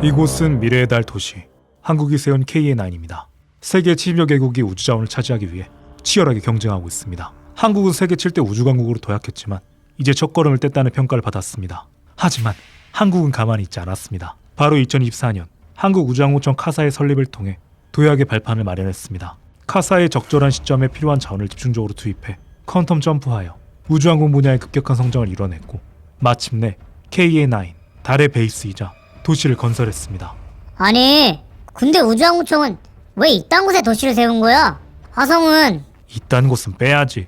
이곳은 미래의 달 도시, 한국이 세운 KA9입니다. 세계 70여 개국이 우주자원을 차지하기 위해 치열하게 경쟁하고 있습니다. 한국은 세계 7대 우주강국으로 도약했지만 이제 첫걸음을 뗐다는 평가를 받았습니다. 하지만 한국은 가만히 있지 않았습니다. 바로 2024년 한국우주항공청 카사의 설립을 통해 도약의 발판을 마련했습니다. 카사의 적절한 시점에 필요한 자원을 집중적으로 투입해 퀀텀 점프하여 우주항공 분야의 급격한 성장을 이뤄냈고 마침내 KA9, 달의 베이스이자 도시를 건설했습니다. 아니, 근데 우주항공청은 왜 이딴 곳에 도시를 세운 거야? 화성은 이딴 곳은 빼야지.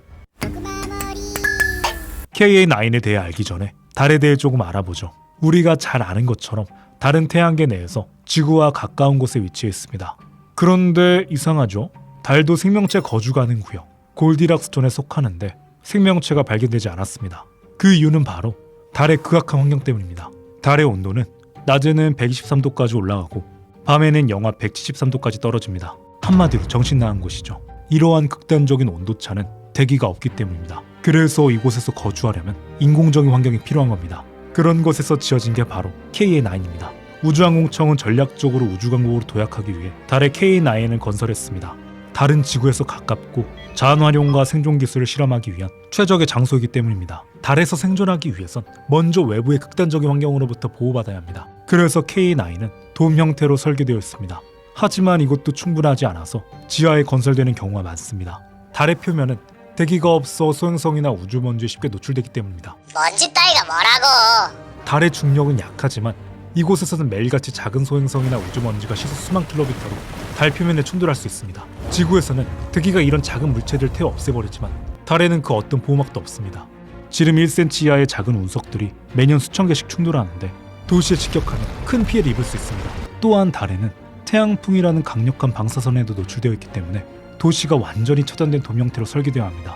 KA9에 대해 알기 전에 달에 대해 조금 알아보죠. 우리가 잘 아는 것처럼 달은 태양계 내에서 지구와 가까운 곳에 위치해 있습니다. 그런데 이상하죠? 달도 생명체 거주 가능 구역 골디락스 존에 속하는데 생명체가 발견되지 않았습니다. 그 이유는 바로 달의 극악한 환경 때문입니다. 달의 온도는 낮에는 123도까지 올라가고 밤에는 영하 173도까지 떨어집니다. 한마디로 정신 나간 곳이죠. 이러한 극단적인 온도차는 대기가 없기 때문입니다. 그래서 이곳에서 거주하려면 인공적인 환경이 필요한 겁니다. 그런 곳에서 지어진 게 바로 KA9입니다. 우주항공청은 전략적으로 우주강국으로 도약하기 위해 달의 KA9을 건설했습니다. 달은 지구에서 가깝고 자원활용과 생존 기술을 실험하기 위한 최적의 장소이기 때문입니다. 달에서 생존하기 위해선 먼저 외부의 극단적인 환경으로부터 보호받아야 합니다. 그래서 KA9은 돔 형태로 설계되어 있습니다. 하지만 이것도 충분하지 않아서 지하에 건설되는 경우가 많습니다. 달의 표면은 대기가 없어 소행성이나 우주먼지에 쉽게 노출되기 때문입니다. 먼지 따위가 뭐라고? 달의 중력은 약하지만 이곳에서는 매일같이 작은 소행성이나 우주먼지가 시속 수만 킬로미터로 달 표면에 충돌할 수 있습니다. 지구에서는 대기가 이런 작은 물체들을 태워 없애버리지만 달에는 그 어떤 보호막도 없습니다. 지름 1cm 이하의 작은 운석들이 매년 수천 개씩 충돌하는데 도시에 직격하면 큰 피해를 입을 수 있습니다. 또한 달에는 태양풍이라는 강력한 방사선에도 노출되어 있기 때문에 도시가 완전히 차단된 돔 형태로 설계되어야 합니다.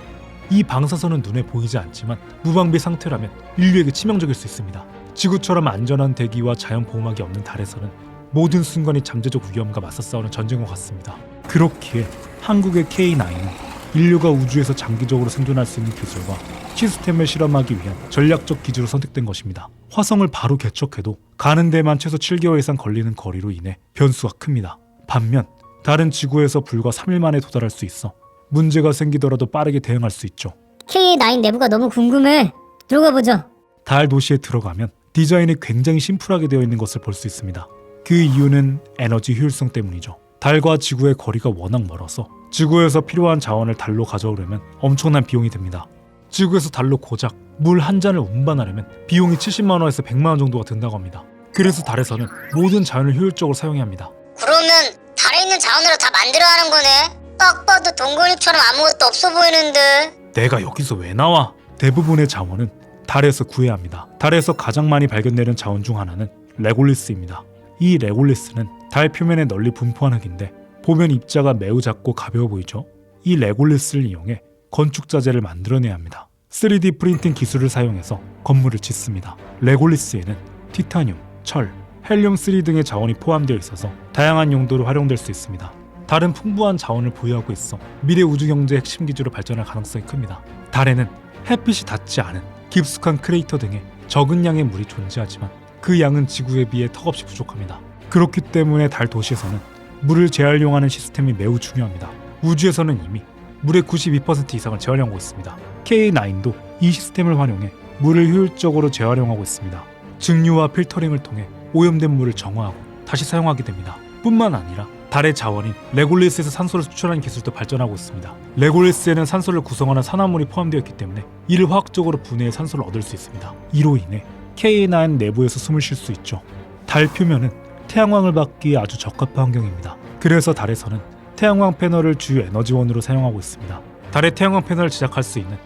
이 방사선은 눈에 보이지 않지만 무방비 상태라면 인류에게 치명적일 수 있습니다. 지구처럼 안전한 대기와 자연 보호막이 없는 달에서는 모든 순간이 잠재적 위험과 맞서 싸우는 전쟁과 같습니다. 그렇기에 한국의 K9은 인류가 우주에서 장기적으로 생존할 수 있는 기술과 시스템을 실험하기 위한 전략적 기지로 선택된 것입니다. 화성을 바로 개척해도 가는 데만 최소 7개월 이상 걸리는 거리로 인해 변수가 큽니다. 반면 달은 지구에서 불과 3일 만에 도달할 수 있어 문제가 생기더라도 빠르게 대응할 수 있죠. KA9 내부가 너무 궁금해. 들어가 보자. 달 도시에 들어가면 디자인이 굉장히 심플하게 되어 있는 것을 볼 수 있습니다. 그 이유는 에너지 효율성 때문이죠. 달과 지구의 거리가 워낙 멀어서 지구에서 필요한 자원을 달로 가져오려면 엄청난 비용이 듭니다. 지구에서 달로 고작 물 한 잔을 운반하려면 비용이 70만 원에서 100만 원 정도가 든다고 합니다. 그래서 달에서는 모든 자원을 효율적으로 사용해야 합니다. 그러면 달에 있는 자원으로 다 만들어야 하는 거네. 딱 봐도 동굴처럼 아무것도 없어 보이는데. 내가 여기서 왜 나와? 대부분의 자원은 달에서 구해야 합니다. 달에서 가장 많이 발견되는 자원 중 하나는 레골리스입니다. 이 레골리스는 달 표면에 널리 분포한 흙인데 보면 입자가 매우 작고 가벼워 보이죠? 이 레골리스를 이용해 건축 자재를 만들어내야 합니다. 3D 프린팅 기술을 사용해서 건물을 짓습니다. 레골리스에는 티타늄, 철, 헬륨3 등의 자원이 포함되어 있어서 다양한 용도로 활용될 수 있습니다. 달은 풍부한 자원을 보유하고 있어 미래 우주 경제의 핵심 기지로 발전할 가능성이 큽니다. 달에는 햇빛이 닿지 않은 깊숙한 크레이터 등의 적은 양의 물이 존재하지만 그 양은 지구에 비해 턱없이 부족합니다. 그렇기 때문에 달 도시에서는 물을 재활용하는 시스템이 매우 중요합니다. 우주에서는 이미 물의 92% 이상을 재활용하고 있습니다. K9도 이 시스템을 활용해 물을 효율적으로 재활용하고 있습니다. 증류와 필터링을 통해 오염된 물을 정화하고 다시 사용하게 됩니다. 뿐만 아니라 달의 자원인 레골리스에서 산소를 수출하는 기술도 발전하고 있습니다. 레골리스에는 산소를 구성하는 산화물이 포함되어 있기 때문에 이를 화학적으로 분해해 산소를 얻을 수 있습니다. 이로 인해 K9 내부에서 숨을 쉴 수 있죠. 달 표면은 태양광을 받기에 아주 적합한 환경입니다. 그래서 달에서는 태양광 패널을 주요 에너지원으로 사용하고 있습니다. 달의 태양광 패널을 제작할 수 있는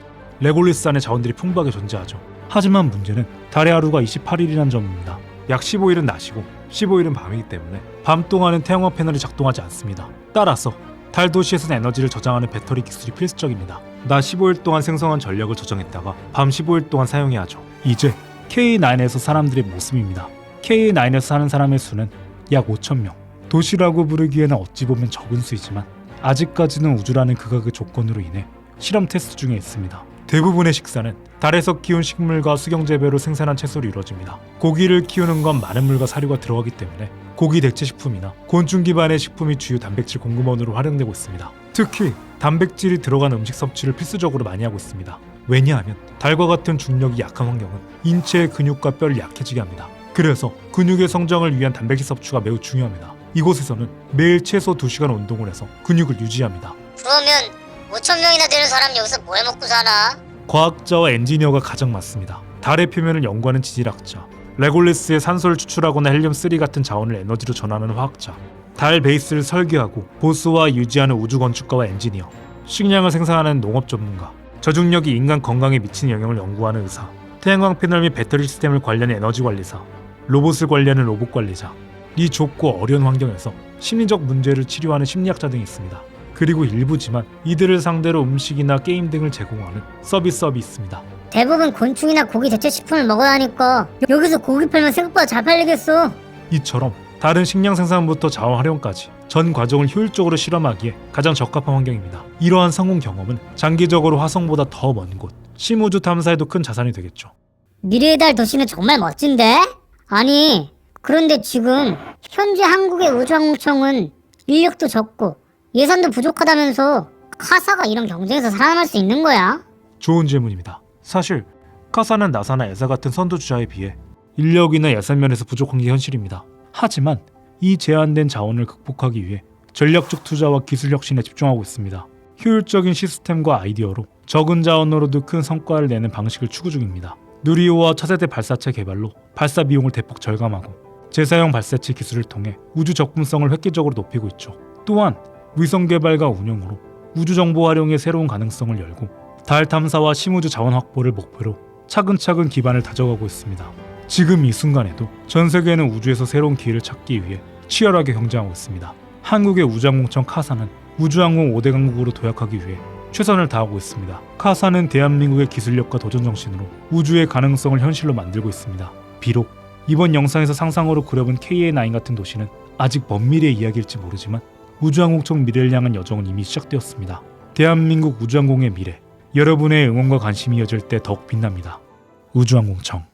레골리스 안에 자원들이 풍부하게 존재하죠. 하지만 문제는 달의 하루가 28일이라는 점입니다. 약 15일은 낮이고 15일은 밤이기 때문에 밤 동안은 태양광 패널이 작동하지 않습니다. 따라서 달 도시에서는 에너지를 저장하는 배터리 기술이 필수적입니다. 낮 15일 동안 생성한 전력을 저장했다가 밤 15일 동안 사용해야 하죠. 이제 K9에서 사람들의 모습입니다. K9에서 사는 사람의 수는 약 5,000명. 도시라고 부르기에는 어찌 보면 적은 수이지만 아직까지는 우주라는 극악의 조건으로 인해 실험 테스트 중에 있습니다. 대부분의 식사는 달에서 키운 식물과 수경 재배로 생산한 채소로 이루어집니다. 고기를 키우는 건 많은 물과 사료가 들어가기 때문에 고기 대체 식품이나 곤충 기반의 식품이 주요 단백질 공급원으로 활용되고 있습니다. 특히 단백질이 들어간 음식 섭취를 필수적으로 많이 하고 있습니다. 왜냐하면 달과 같은 중력이 약한 환경은 인체의 근육과 뼈를 약해지게 합니다. 그래서 근육의 성장을 위한 단백질 섭취가 매우 중요합니다. 이곳에서는 매일 최소 2시간 운동을 해서 근육을 유지합니다. 그러면 5,000명이나 되는 사람 여기서 뭘 먹고 사나? 과학자와 엔지니어가 가장 많습니다. 달의 표면을 연구하는 지질학자, 레골리스의 산소를 추출하거나 헬륨3 같은 자원을 에너지로 전환하는 화학자, 달 베이스를 설계하고 보수와 유지하는 우주 건축가와 엔지니어, 식량을 생산하는 농업 전문가, 저중력이 인간 건강에 미치는 영향을 연구하는 의사, 태양광 패널 및 배터리 시스템을 관리하는 에너지 관리사, 로봇을 관리하는 로봇 관리자, 이 좁고 어려운 환경에서 심리적 문제를 치료하는 심리학자 등이 있습니다. 그리고 일부지만 이들을 상대로 음식이나 게임 등을 제공하는 서비스업이 있습니다. 대부분 곤충이나 고기 대체 식품을 먹어야 하니까 여기서 고기 팔면 생각보다 잘 팔리겠어. 이처럼 다른 식량 생산부터 자원 활용까지 전 과정을 효율적으로 실험하기에 가장 적합한 환경입니다. 이러한 성공 경험은 장기적으로 화성보다 더 먼 곳, 심우주 탐사에도 큰 자산이 되겠죠. 미래의 달 도시는 정말 멋진데? 아니, 그런데 지금 현재 한국의 우주항공청은 인력도 적고 예산도 부족하다면서 카사가 이런 경쟁에서 살아남을 수 있는 거야? 좋은 질문입니다. 사실 카사는 나사나 에사 같은 선두주자에 비해 인력이나 예산 면에서 부족한 게 현실입니다. 하지만 이 제한된 자원을 극복하기 위해 전략적 투자와 기술 혁신에 집중하고 있습니다. 효율적인 시스템과 아이디어로 적은 자원으로도 큰 성과를 내는 방식을 추구 중입니다. 누리호와 차세대 발사체 개발로 발사 비용을 대폭 절감하고 재사용 발사체 기술을 통해 우주 접근성을 획기적으로 높이고 있죠. 또한 위성 개발과 운영으로 우주 정보 활용의 새로운 가능성을 열고 달 탐사와 심우주 자원 확보를 목표로 차근차근 기반을 다져가고 있습니다. 지금 이 순간에도 전 세계는 우주에서 새로운 기회를 찾기 위해 치열하게 경쟁하고 있습니다. 한국의 우주항공청 카사는 우주항공 5대 강국으로 도약하기 위해 최선을 다하고 있습니다. 카사는 대한민국의 기술력과 도전 정신으로 우주의 가능성을 현실로 만들고 있습니다. 비록 이번 영상에서 상상으로 그려본 KA9 같은 도시는 아직 먼 미래의 이야기일지 모르지만 우주항공청 미래를 향한 여정은 이미 시작되었습니다. 대한민국 우주항공의 미래, 여러분의 응원과 관심이 이어질 때 더욱 빛납니다. 우주항공청.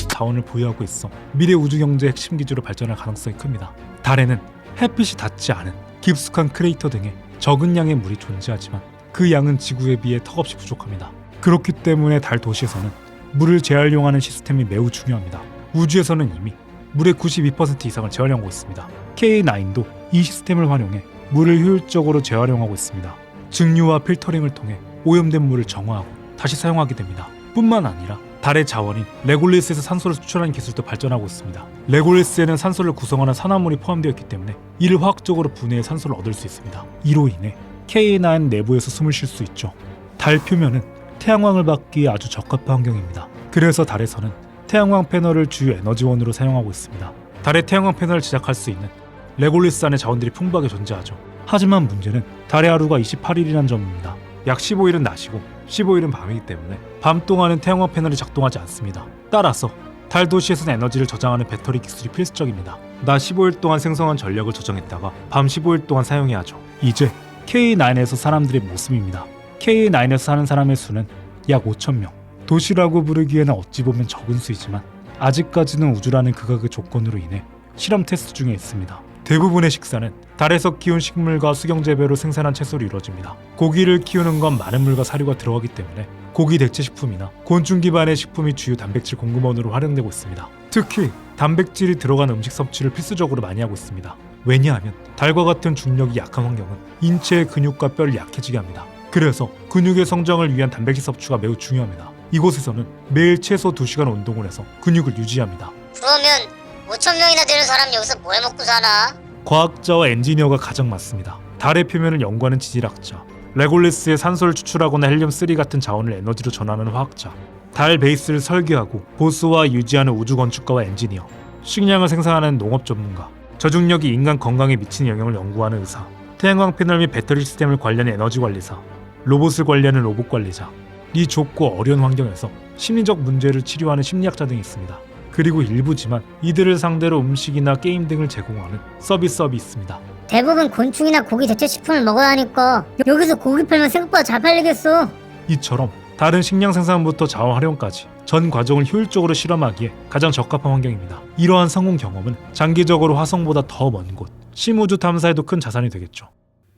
자원을 보유하고 있어 미래 우주경제의 핵심 기지로 발전할 가능성이 큽니다. 달에는 햇빛이 닿지 않은 깊숙한 크레이터 등의 적은 양의 물이 존재하지만 그 양은 지구에 비해 턱없이 부족합니다. 그렇기 때문에 달 도시에서는 물을 재활용하는 시스템이 매우 중요합니다. 우주에서는 이미 물의 92% 이상을 재활용하고 있습니다. K9도 이 시스템을 활용해 물을 효율적으로 재활용하고 있습니다. 증류와 필터링을 통해 오염된 물을 정화하고 다시 사용하게 됩니다. 뿐만 아니라 달의 자원인 레골리스에서 산소를 수출하는 기술도 발전하고 있습니다. 레골리스에는 산소를 구성하는 산화물이 포함되어 있기 때문에 이를 화학적으로 분해해 산소를 얻을 수 있습니다. 이로 인해 K9 내부에서 숨을 쉴 수 있죠. 달 표면은 태양광을 받기에 아주 적합한 환경입니다. 그래서 달에서는 태양광 패널을 주요 에너지원으로 사용하고 있습니다. 달의 태양광 패널을 제작할 수 있는 레골리스 안의 자원들이 풍부하게 존재하죠. 하지만 문제는 달의 하루가 28일이라는 점입니다. 약 15일은 낮이고 15일은 밤이기 때문에 밤 동안은 태양광 패널이 작동하지 않습니다. 따라서 달 도시에서는 에너지를 저장하는 배터리 기술이 필수적입니다. 낮 15일 동안 생성한 전력을 저장했다가 밤 15일 동안 사용해야 하죠. 이제 K9에서 사람들의 모습입니다. K9에서 사는 사람의 수는 약 5,000명. 도시라고 부르기에는 어찌 보면 적은 수이지만 아직까지는 우주라는 극악의 조건으로 인해 실험 테스트 중에 있습니다. 대부분의 식사는 달에서 키운 식물과 수경 재배로 생산한 채소로 이루어집니다. 고기를 키우는 건 많은 물과 사료가 들어가기 때문에 고기 대체 식품이나 곤충 기반의 식품이 주요 단백질 공급원으로 활용되고 있습니다. 특히 단백질이 들어간 음식 섭취를 필수적으로 많이 하고 있습니다. 왜냐하면 달과 같은 중력이 약한 환경은 인체의 근육과 뼈를 약해지게 합니다. 그래서 근육의 성장을 위한 단백질 섭취가 매우 중요합니다. 이곳에서는 매일 최소 2시간 운동을 해서 근육을 유지합니다. 그러면 5,000명이나 되는 사람 여기서 뭘 먹고 사나? 과학자와 엔지니어가 가장 많습니다. 달의 표면을 연구하는 지질학자, 레골리스의 산소를 추출하거나 헬륨3 같은 자원을 에너지로 전환하는 화학자, 달 베이스를 설계하고 보수와 유지하는 우주 건축가와 엔지니어, 식량을 생산하는 농업 전문가, 저중력이 인간 건강에 미치는 영향을 연구하는 의사, 태양광 패널 및 배터리 시스템을 관리하는 에너지 관리사, 로봇을 관리하는 로봇 관리자, 이 좁고 어려운 환경에서 심리적 문제를 치료하는 심리학자 등이 있습니다. 그리고 일부지만 이들을 상대로 음식이나 게임 등을 제공하는 서비스업이 있습니다. 대부분 곤충이나 고기 대체 식품을 먹어야 하니까 여기서 고기 팔면 생각보다 잘 팔리겠어. 이처럼 다른 식량 생산부터 자원 활용까지 전 과정을 효율적으로 실험하기에 가장 적합한 환경입니다. 이러한 성공 경험은 장기적으로 화성보다 더 먼 곳 심우주 탐사에도 큰 자산이 되겠죠.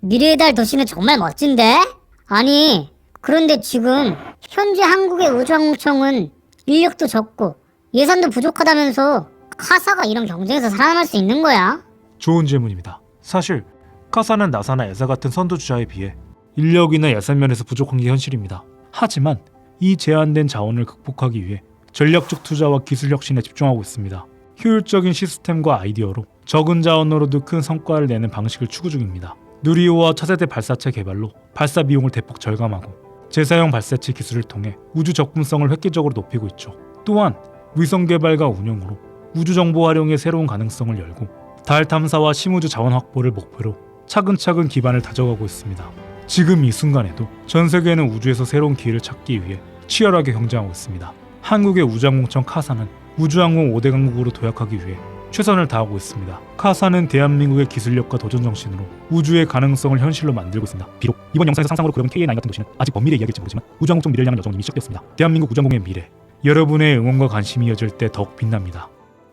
미래의 달 도시는 정말 멋진데? 아니, 그런데 지금 현재 한국의 우주항공청은 인력도 적고 예산도 부족하다면서 카사가 이런 경쟁에서 살아남을 수 있는 거야? 좋은 질문입니다. 사실 카사는 나사나 에사 같은 선두주자에 비해 인력이나 예산 면에서 부족한 게 현실입니다. 하지만 이 제한된 자원을 극복하기 위해 전략적 투자와 기술 혁신에 집중하고 있습니다. 효율적인 시스템과 아이디어로 적은 자원으로도 큰 성과를 내는 방식을 추구 중입니다. 누리호와 차세대 발사체 개발로 발사 비용을 대폭 절감하고 재사용 발사체 기술을 통해 우주 접근성을 획기적으로 높이고 있죠. 또한 위성 개발과 운영으로 우주 정보 활용의 새로운 가능성을 열고 달 탐사와 심우주 자원 확보를 목표로 차근차근 기반을 다져가고 있습니다. 지금 이 순간에도 전 세계는 우주에서 새로운 기회를 찾기 위해 치열하게 경쟁하고 있습니다. 한국의 우주항공청 카사는 우주항공 5대 강국으로 도약하기 위해 최선을 다하고 있습니다. 카사는 대한민국의 기술력과 도전 정신으로 우주의 가능성을 현실로 만들고 있습니다. 비록 이번 영상에서 상상으로 그려본 KA9 같은 도시는 아직 먼 미래 이야기일지 모르지만 우주항공청 미래를 향한 여정은 이미 시작되었습니다. 대한민국 우주항공의 미래, 여러분의 응원과 관심이 이어질 때 더욱 빛납니다.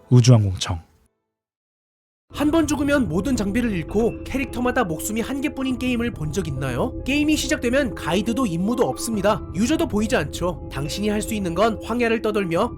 우주항공청. 한 번 죽으면 모든 장비를 잃고 캐릭터마다 목숨이 한 개뿐인 게임을 본 적 있나요? 게임이 시작되면 가이드도 임무도 없습니다. 유저도 보이지 않죠. 당신이 할 수 있는 건 황야를 떠돌며